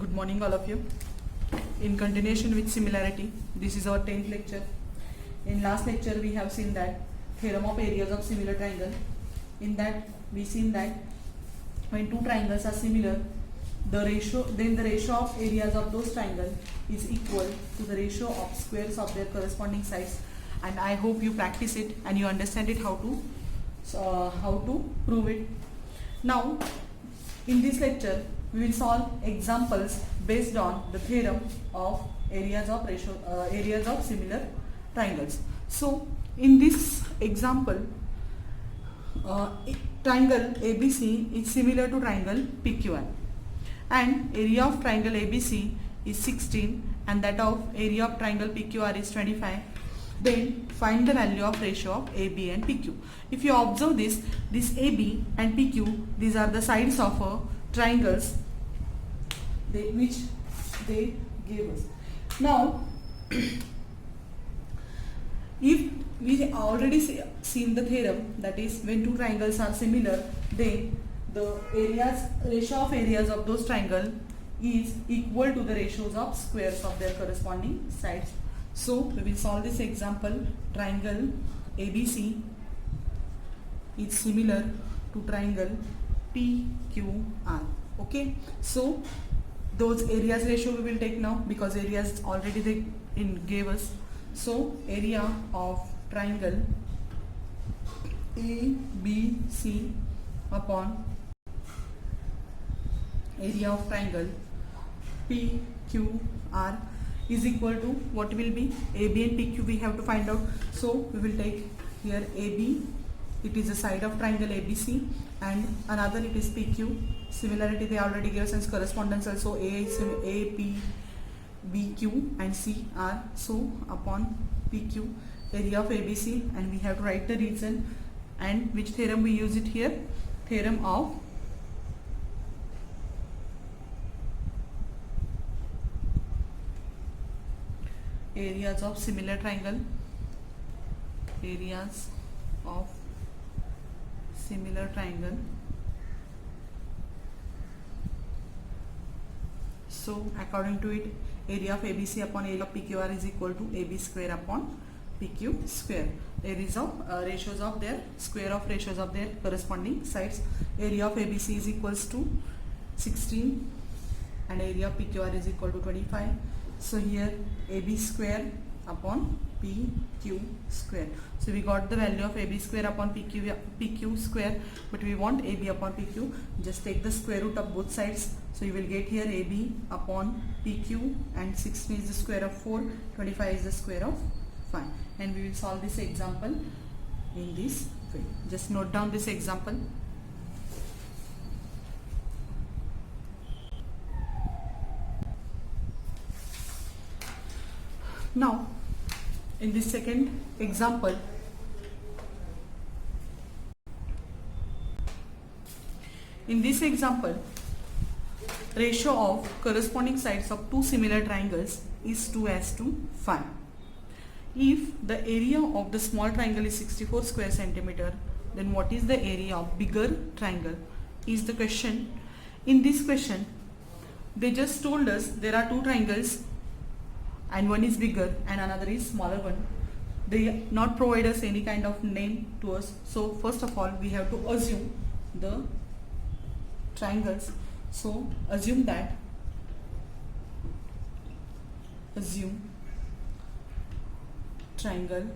Good morning all of you. In continuation with similarity, this is our 10th lecture. In last lecture we have seen that theorem of areas of similar triangle. In that we seen that when two triangles are similar, the ratio of areas of those triangles is equal to the ratio of squares of their corresponding sides. And I hope you practice it and you understand it how to prove it. Now in this lecture we will solve examples based on the theorem of areas of similar triangles. So in this example, triangle ABC is similar to triangle PQR, and area of triangle ABC is 16 and that of area of triangle PQR is 25. Then find the value of ratio of AB and PQ. If you observe this AB and PQ, these are the sides of triangles which they gave us. Now if we already seen the theorem, that is when two triangles are similar, then the ratio of areas of those triangles is equal to the ratios of squares of their corresponding sides. So we will solve this example. Triangle ABC is similar to triangle PQR. Okay, so those areas ratio we will take now because areas already they gave us. So area of triangle ABC upon area of triangle PQR is equal to what will be? AB and PQ we have to find out. So we will take here AB, it is the side of triangle ABC, and another it is PQ. Similarity they already gave us as correspondence also. A, P, B, Q and C are, so upon PQ area of ABC, and we have to write the reason and which theorem we use it here. Theorem of areas of similar triangle. Areas of similar triangle. So according to it, area of ABC upon area of PQR is equal to AB square upon PQ square. Areas of ratios of their square of ratios of their corresponding sides. Area of ABC is equals to 16 and area of PQR is equal to 25. So here AB square upon PQ square. So we got the value of AB square upon PQ square, but we want AB upon PQ. Just take the square root of both sides. So you will get here AB upon PQ, and 16 is the square of 4, 25 is the square of 5. And we will solve this example in this way. Just note down this example. Now in this second example, ratio of corresponding sides of two similar triangles is 2:5. If the area of the small triangle is 64 square centimeter, then what is the area of bigger triangle is the question. In this question they just told us there are two triangles and one is bigger and another is smaller one. They not provide us any kind of name to us. So first of all we have to assume the triangles. So assume triangle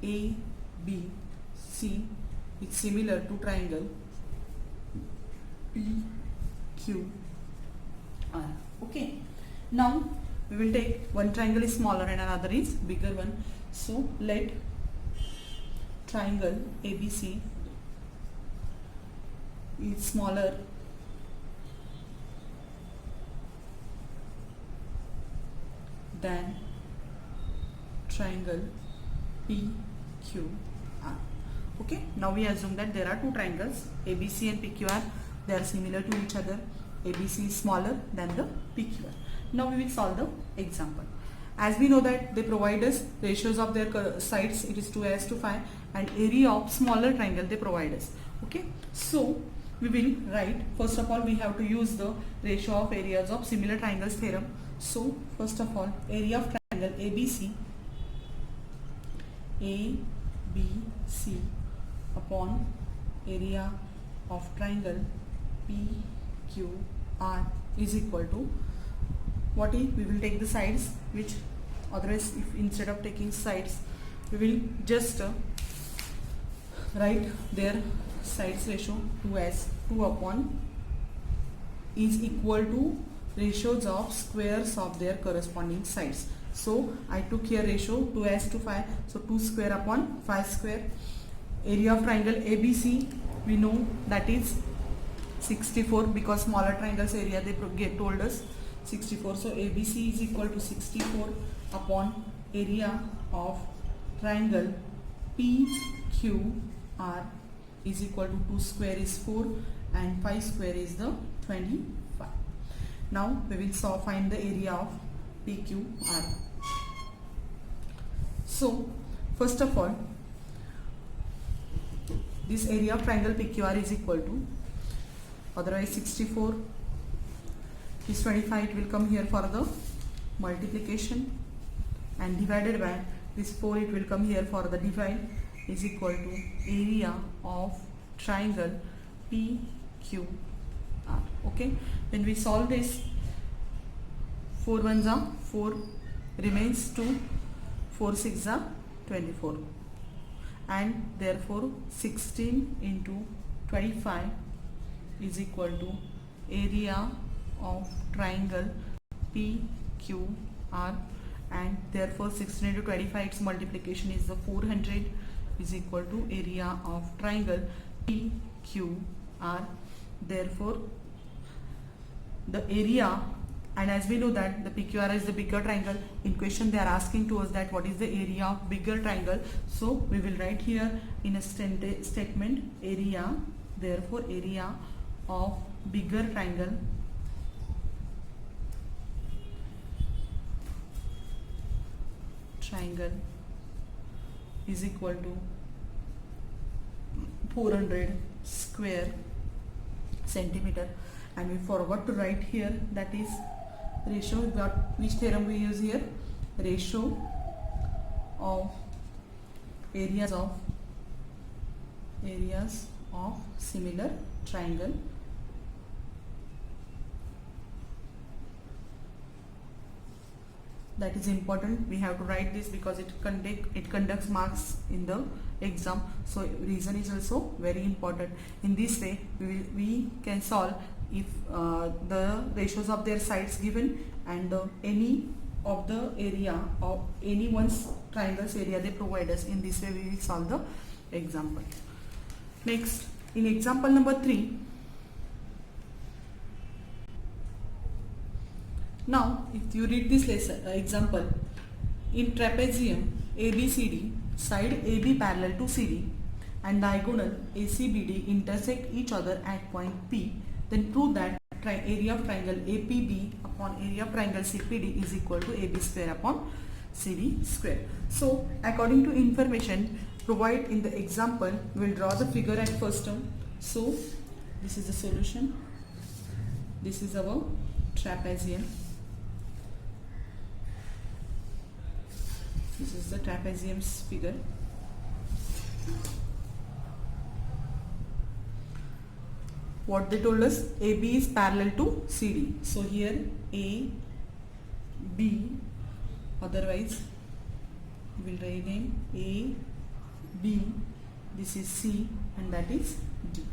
ABC is similar to triangle PQR. Okay, now we will take one triangle is smaller and another is bigger one. So let triangle ABC is smaller than triangle PQR. Okay, now we assume that there are two triangles ABC and PQR. They are similar to each other. ABC is smaller than the PQR. Now we will solve the example. As we know that they provide us ratios of their sides, it is 2:5, and area of smaller triangle they provide us. Okay, so we will write, first of all we have to use the ratio of areas of similar triangles theorem. So first of all, area of triangle ABC upon area of triangle PQR is equal to what is, we will take the sides, which otherwise if instead of taking sides we will just write their sides ratio 2 as 2 upon is equal to ratios of squares of their corresponding sides. So I took here ratio 2 as to 5, so 2 square upon 5 square. Area of triangle ABC we know that is 64, because smaller triangles area they told us 64. So ABC is equal to 64 upon area of triangle PQR is equal to 2 square is 4 and 5 square is the 25. Now we will find the area of PQR. So first of all, this area of triangle PQR is equal to, otherwise 64 is 25, it will come here for the multiplication, and divided by this 4 it will come here for the divide, is equal to area of triangle PQR. Okay, when we solve this, 4 ones are 4, remains 2, 4 6 are 24, and therefore 16 into 25 is equal to area of triangle PQR, and therefore 16 into 25 its multiplication is the 400 is equal to area of triangle PQR. Therefore the area, and as we know that the PQR is the bigger triangle, in question they are asking to us that what is the area of bigger triangle, so we will write here in a statement area, therefore area of bigger triangle is equal to 400 square centimeter, and we forgot to write here, that is ratio, which theorem we use here, ratio of areas of similar triangle. That is important, we have to write this because it conducts marks in the exam, so reason is also very important. In this way we can solve if the ratios of their sides given and any of the area of any one's triangles area they provide us. In this way we will solve the example. Next, in example number 3, now if you read this lesson example, in trapezium ABCD, side AB parallel to CD and diagonal ACBD intersect each other at point P, then prove that area of triangle APB upon area of triangle CPD is equal to AB square upon CD square. So according to information provided in the example, we will draw the figure at first term. So this is the solution, this is our trapezium, this is the trapezium's figure. What they told us, AB is parallel to CD. So here A, B, otherwise we will rename A, B, this is C and that is D.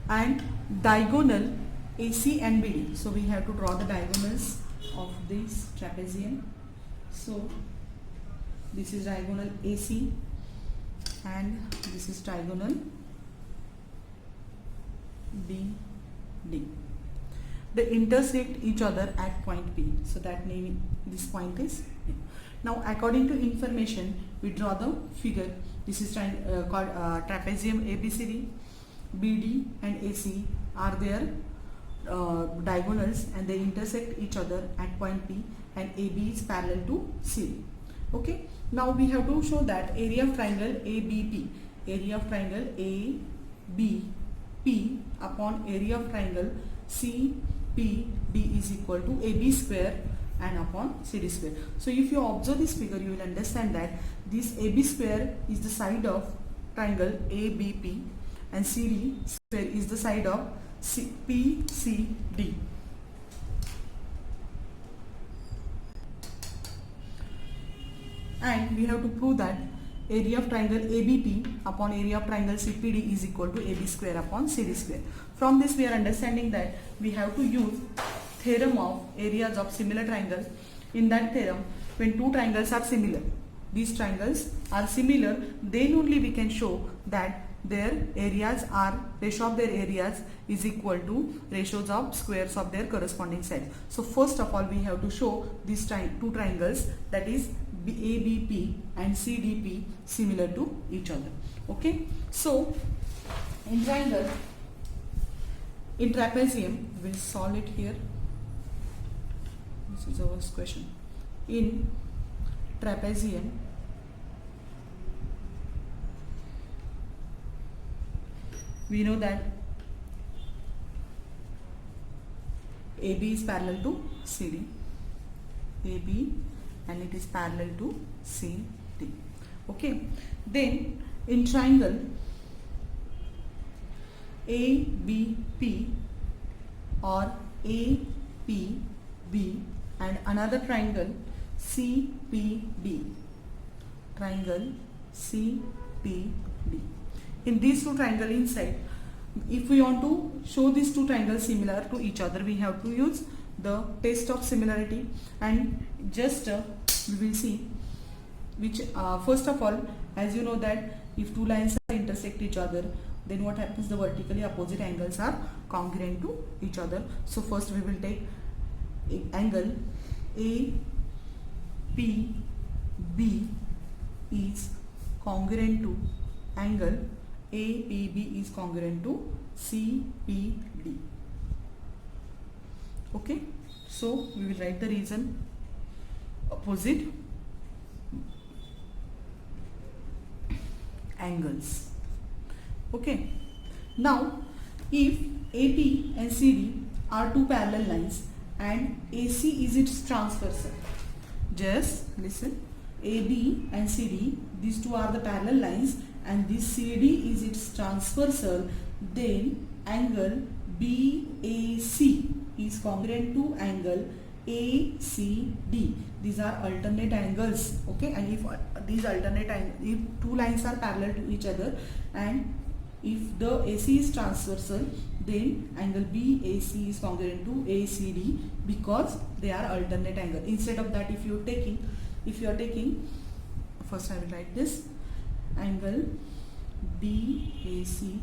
And diagonal AC and BD. So we have to draw the diagonals of this trapezium. So this is diagonal AC and this is diagonal BD. They intersect each other at point P. So that name, this point is P. Now according to information, we draw the figure. This is called trapezium ABCD. BD and AC are their diagonals and they intersect each other at point P, and AB is parallel to CD. Okay. Now we have to show that area of triangle ABP, area of triangle AB P upon area of triangle CPD is equal to AB square and upon CD square. So if you observe this figure, you will understand that this AB square is the side of triangle ABP and CD square is the side of PCD. And we have to prove that area of triangle ABP upon area of triangle CPD is equal to AB square upon CD square. From this we are understanding that we have to use theorem of areas of similar triangles. In that theorem, when two triangles are similar, these triangles are similar, then only we can show that their areas are, ratio of their areas is equal to ratios of squares of their corresponding sides. So first of all we have to show these two triangles, that is ABP and CDP, similar to each other. Okay, so in triangle, in trapezium, we will solve it here. This is our first question. In trapezium, we know that AB is parallel to CD, AB, and it is parallel to CD. Okay, then in triangle ABP or APB and another triangle CPD, triangle CPD. In these two triangles inside, if we want to show these two triangles similar to each other, we have to use the test of similarity, and just we will see which first of all, as you know that if two lines intersect each other, then what happens, the vertically opposite angles are congruent to each other. So first we will take angle APB is congruent to angle APB is congruent to CPD. Okay, so we will write the reason: opposite angles. Okay, now if AP and CD are two parallel lines and AC is its transversal, just listen, AB and CD, these two are the parallel lines and this CD is its transversal, then angle BAC is congruent to angle ACD. These are alternate angles. Okay, and if these alternate angles, if two lines are parallel to each other and if the AC is transversal, then angle BAC is congruent to ACD because they are alternate angle. Instead of that, if you are taking first I will write this: angle BAC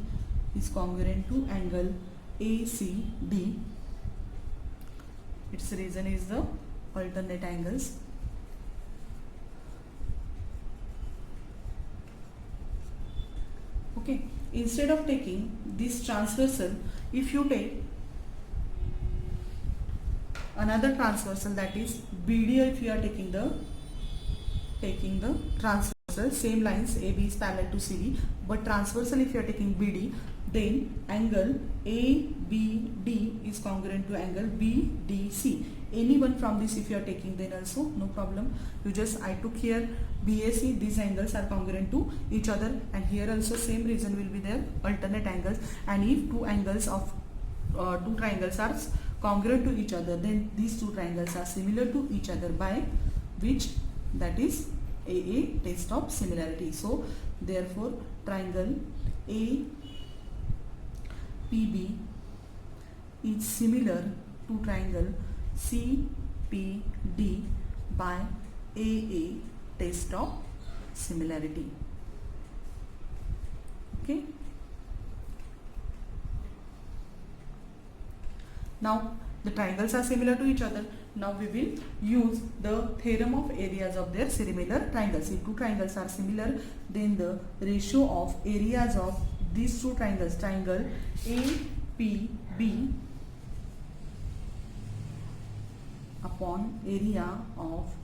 is congruent to angle ACD. Its reason is the alternate angles. Okay, instead of taking this transversal, if you take another transversal, that is BD, if you are taking the transversal, same lines AB is parallel to CD, but transversal if you are taking BD, then angle ABD is congruent to angle BDC. Any one from this if you are taking, then also no problem. You just, I took here BAC, these angles are congruent to each other, and here also same reason will be there, alternate angles. And if two angles of two triangles are congruent to each other, then these two triangles are similar to each other by which, that is AA, test of similarity. So therefore triangle APB is similar to triangle CPD by AA, test of similarity. Okay, now the triangles are similar to each other. Now we will use the theorem of areas of their similar triangles. If two triangles are similar, then the ratio of areas of these two triangles, triangle APB upon area of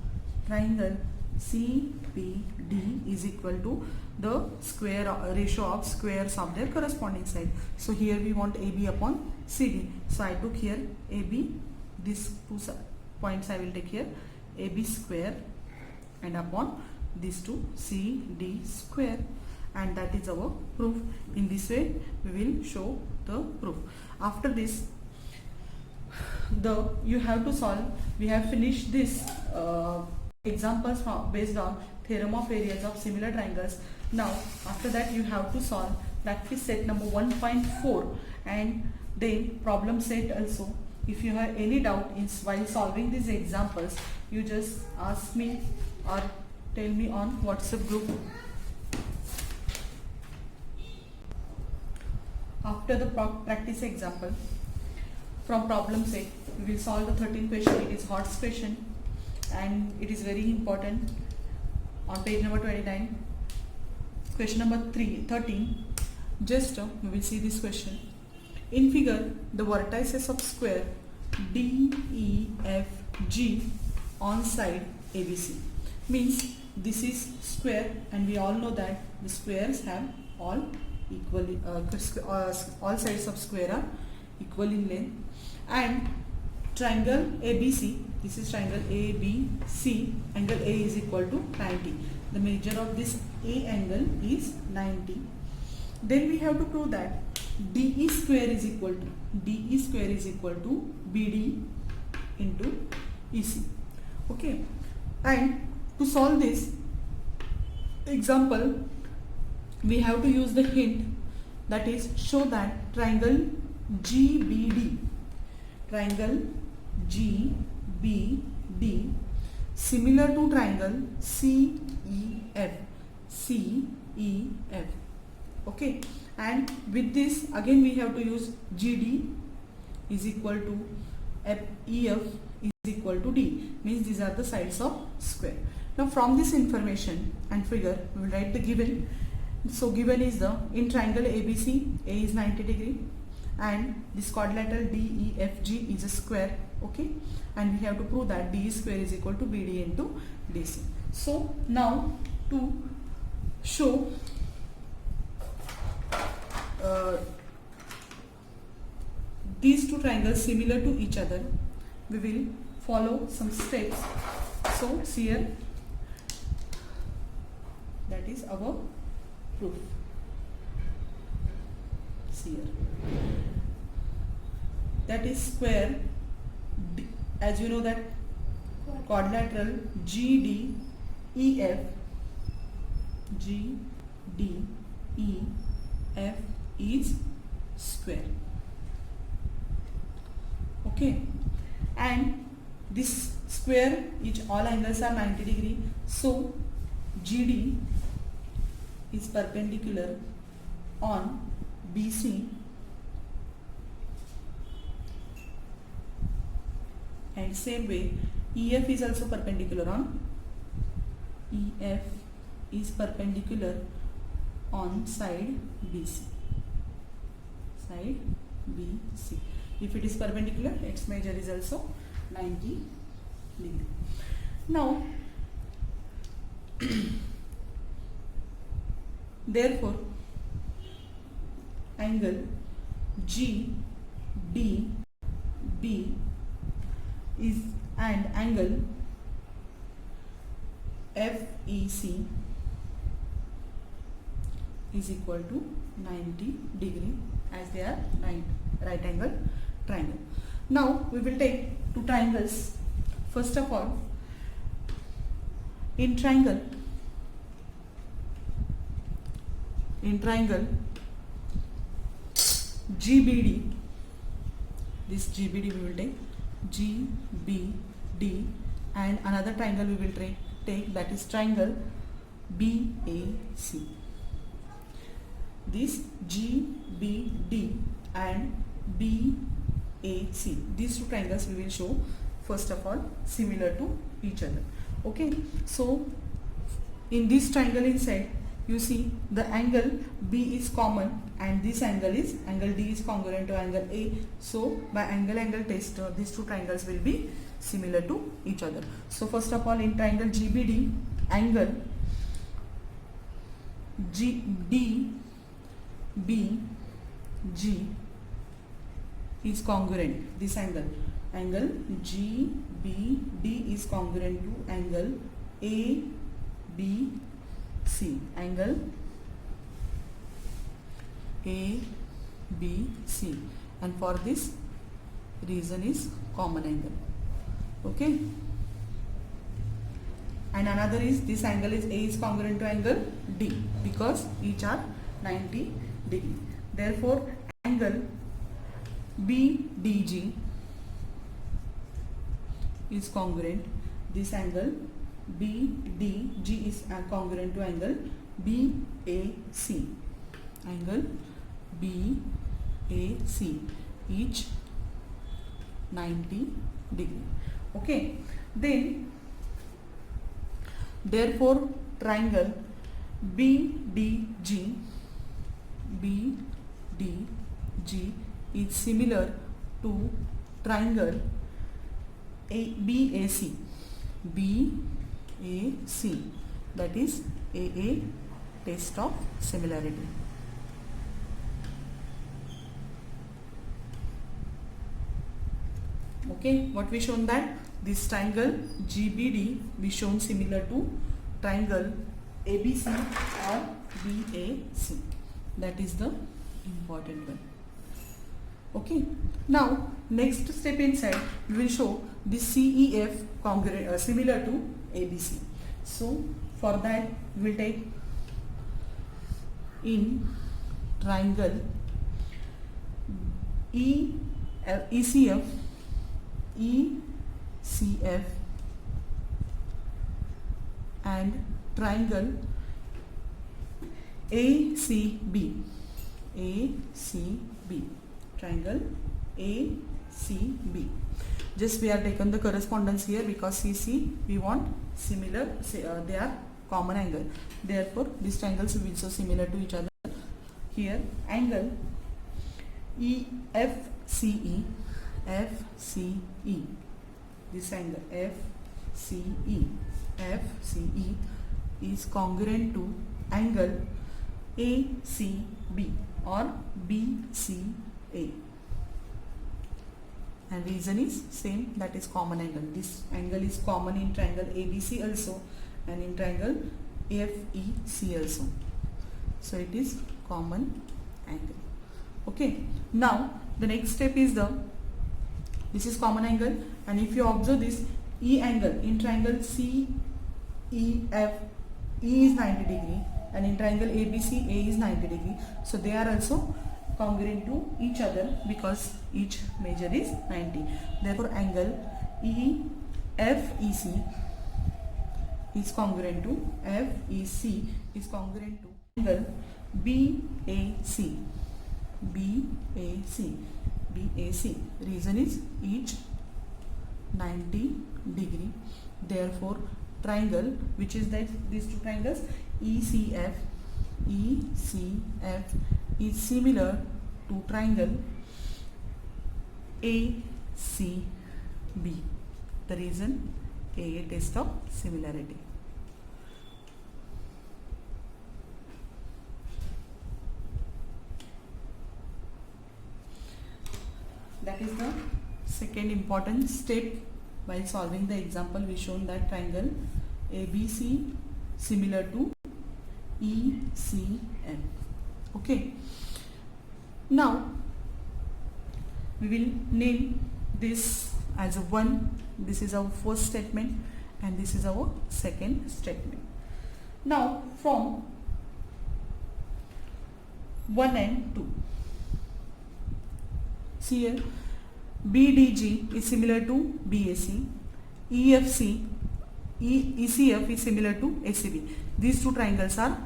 triangle CBD is equal to the square ratio of squares of their corresponding side. So here we want AB upon CD. So I took here AB, these two points I will take here, AB square, and upon these two CD square, and that is our proof. In this way we will show the proof. After this, you have to solve. We have finished this examples based on theorem of areas of similar triangles. Now after that you have to solve practice set number 1.4 and then problem set also. If you have any doubt while solving these examples, you just ask me or tell me on WhatsApp group. After the practice example, from problem set, we will solve the 13th question. It is HOTS question and it is very important. On page number 29, question number 13, just we will see this question. In figure, the vertices of square DEFG on side ABC. Means this is square, and we all know that the squares have all equally all sides of square are equal in length, and triangle ABC, this is triangle ABC, angle A is equal to 90. The measure of this A angle is 90. Then we have to prove that DE square is equal to BD into EC. Okay, and to solve this example, we have to use the hint, that is show that triangle GBD similar to triangle CEF. Okay, and with this again we have to use GD is equal to EF is equal to D, means these are the sides of square. Now from this information and figure we will write the given. So given is the, in triangle ABC, A is 90 degree and this quadrilateral DEFG is a square. Okay, and we have to prove that DE square is equal to BD into DC. So now to show these two triangles similar to each other, we will follow some steps. So here, that is our proof. See here, that is square as you know that quadrilateral GDEF is square. Okay, and this square, each all angles are 90 degree, so GD is perpendicular on BC and same way EF is also perpendicular on side BC. If it is perpendicular, its measure is also 90 degree. Now therefore angle GDB is and angle FEC is equal to 90 degree, as they are right angle triangle. Now we will take two triangles. First of all, in triangle GBD, this GBD we will take GBD, and another triangle we will take, that is triangle BAC. This GBD and BAC, these two triangles we will show first of all similar to each other. Okay, so in this triangle inside, you see the angle B is common and this angle D is congruent to angle A. So by angle test, these two triangles will be similar to each other. So first of all, in triangle GBD, angle DBG is congruent. This angle GBD is congruent to angle ABC. Angle ABC, and for this reason is common angle. Okay. And another is this angle is A is congruent to angle D because each are 90 degree. Therefore, angle BDG is congruent. This angle BDG is congruent to angle BAC. Angle BAC, each 90 degree. Okay. Then therefore triangle BDG is similar to triangle BAC. That is AA test of similarity. Okay, what we shown that this triangle GBD we shown similar to triangle ABC or BAC. That is the important one. Okay, now next step inside we will show this CEF congruent similar to ABC. So for that we will take in triangle ECF and triangle ACB. Triangle ACB. Just we are taken the correspondence here because CC we want similar, they are common angle. Therefore these triangles will be so similar to each other. Here angle FCE. This angle FCE is congruent to angle ACB or BCA, and reason is same, that is common angle. This angle is common in triangle ABC also and in triangle FEC also, so it is common angle. Okay, now the next step is this is common angle, and if you observe this E angle in triangle CEF, E is 90 degree, and in triangle ABC A is 90 degree, so they are also congruent to each other because each measure is 90. Therefore angle EFEC is congruent to FEC is congruent to angle BAC. Reason is each 90 degree. Therefore triangle, which is that these two triangles ECF is similar to triangle ACB. The reason AA test of similarity. That is the second important step while solving the example. We shown that triangle ABC similar to ECF. Okay. Now we will name this as a 1. This is our first statement and this is our second statement. Now from 1 and 2. See here, BDG is similar to BAC, ECF is similar to ACB. These two triangles are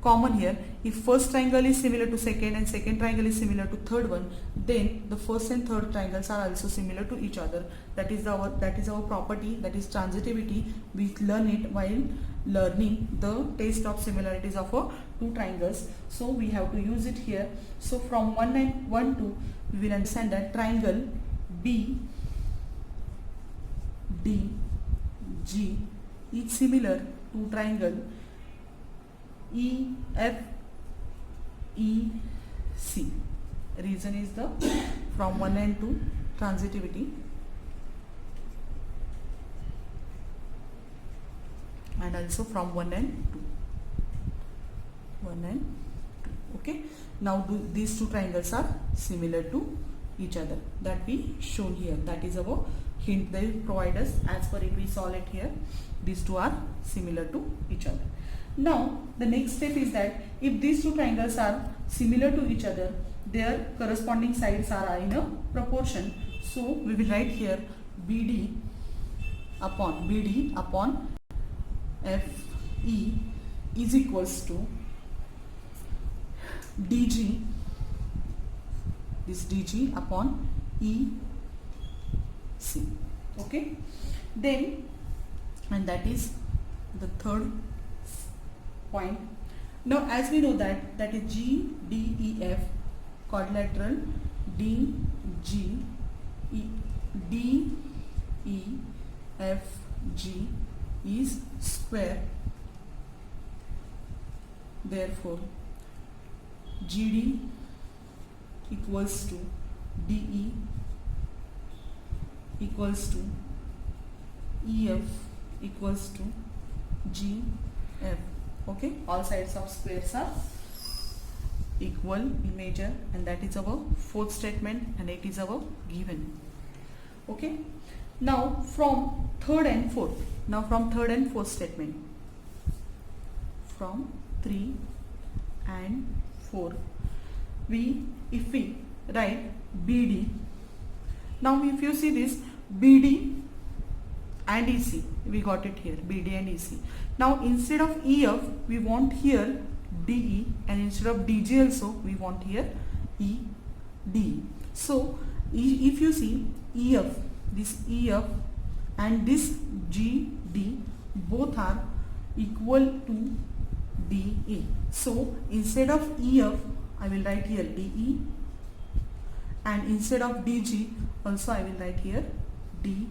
common here. If first triangle is similar to second and second triangle is similar to third one, then the first and third triangles are also similar to each other. That is our property, that is transitivity. We learn it while learning the test of similarities of two triangles. So we have to use it here. So from 1 and 1 to we will understand that triangle BDG is similar two triangle EFEC. Reason is the from 1 and 2 transitivity, and also from 1 and 2. 1 and 2. Okay. Now these two triangles are similar to each other. That we shown here. That is our hint they provide us. As per it we solve it here. These two are similar to each other. Now the next step is that if these two triangles are similar to each other, their corresponding sides are in a proportion. So we will write here BD upon FE is equals to DG, this DG upon EC. Okay. Then, and that is the third point. Now as we know that is GDEF quadrilateral DGEFG is square. Therefore GD equals to DE equals to EF equals to GF. Okay, all sides of squares are equal in measure, and that is our fourth statement, and it is our given. Okay. Now from third and fourth statement, from 3 and 4, if we write BD. Now if you see this BD and EC, we got it here, BD and EC. Now instead of EF we want here DE, and instead of DG also we want here ED. So if you see EF, this EF and this GD both are equal to DE. So instead of EF I will write here DE, and instead of DG also I will write here DE,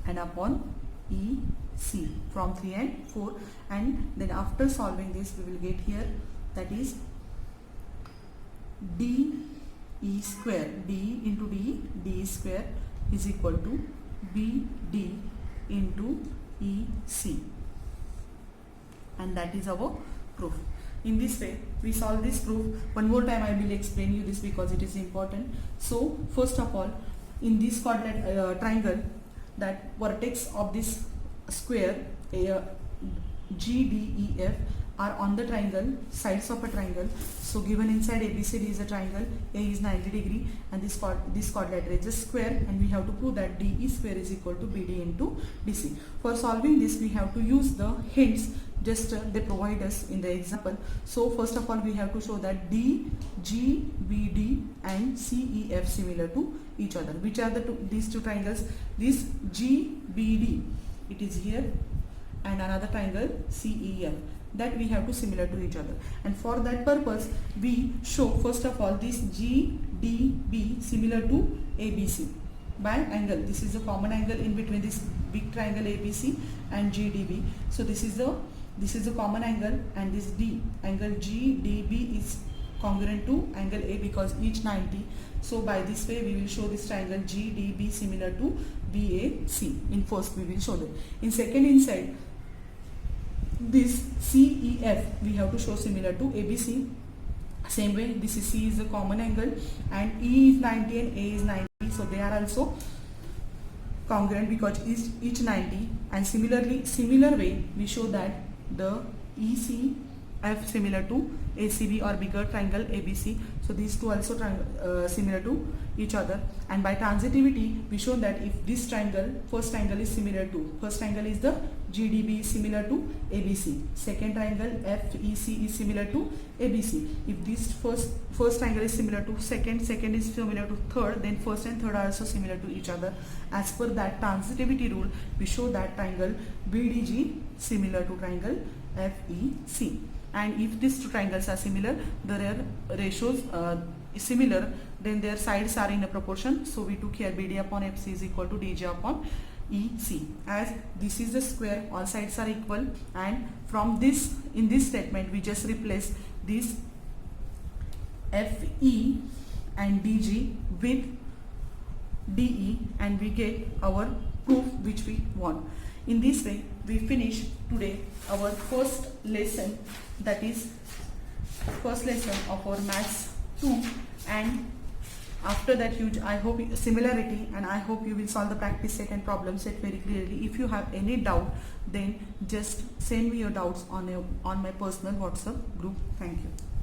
and upon EC from 3 and 4, and then after solving this we will get here, that is DE square, DE into DE, DE square is equal to BD into EC, and that is our proof. In this way we solve this proof. One more time I will explain you this because it is important. So first of all, in this quadrilateral triangle, that vertex of this square GDEF are on the triangle, sides of a triangle. So given inside ABCD is a triangle, A is 90 degree and this quadrilateral is a square, and we have to prove that DE square is equal to BD into DC. For solving this we have to use the hints just they provide us in the example. So first of all we have to show that D, G, BD and CEF similar to each other. Which are these two triangles? This GBD, it is here, and another triangle CEF, that we have to similar to each other. And for that purpose we show first of all this GDB similar to ABC by angle. This is the common angle in between this big triangle ABC and GDB. So this is the common angle, and this D angle GDB is congruent to angle A because each 90. So by this way we will show this triangle GDB similar to BAC. In first we will show that. In second, inside this CEF we have to show similar to ABC. Same way, this is C is the common angle and E is 90 and A is 90, so they are also congruent because each 90. And similar way we show that the ECF similar to ACB or bigger triangle ABC. So these two also similar to each other. And by transitivity we show that if this triangle, first triangle is similar to, first triangle is the GDB is similar to ABC, second triangle FEC is similar to ABC. If this first triangle is similar to second is similar to third, then first and third are also similar to each other. As per that transitivity rule we show that triangle BDG similar to triangle FEC. And if these two triangles are similar, their ratios is similar, then their sides are in a proportion. So we took here BD upon FC is equal to DG upon EC, as this is the square, all sides are equal, and from this, in this statement we just replace this FE and DG with DE and we get our proof which we want. In this way we finish today our first lesson, that is first lesson of our maths 2, and after that I hope similarity, and I hope you will solve the practice set and problem set very clearly. If you have any doubt, then just send me your doubts on my personal WhatsApp group. Thank you.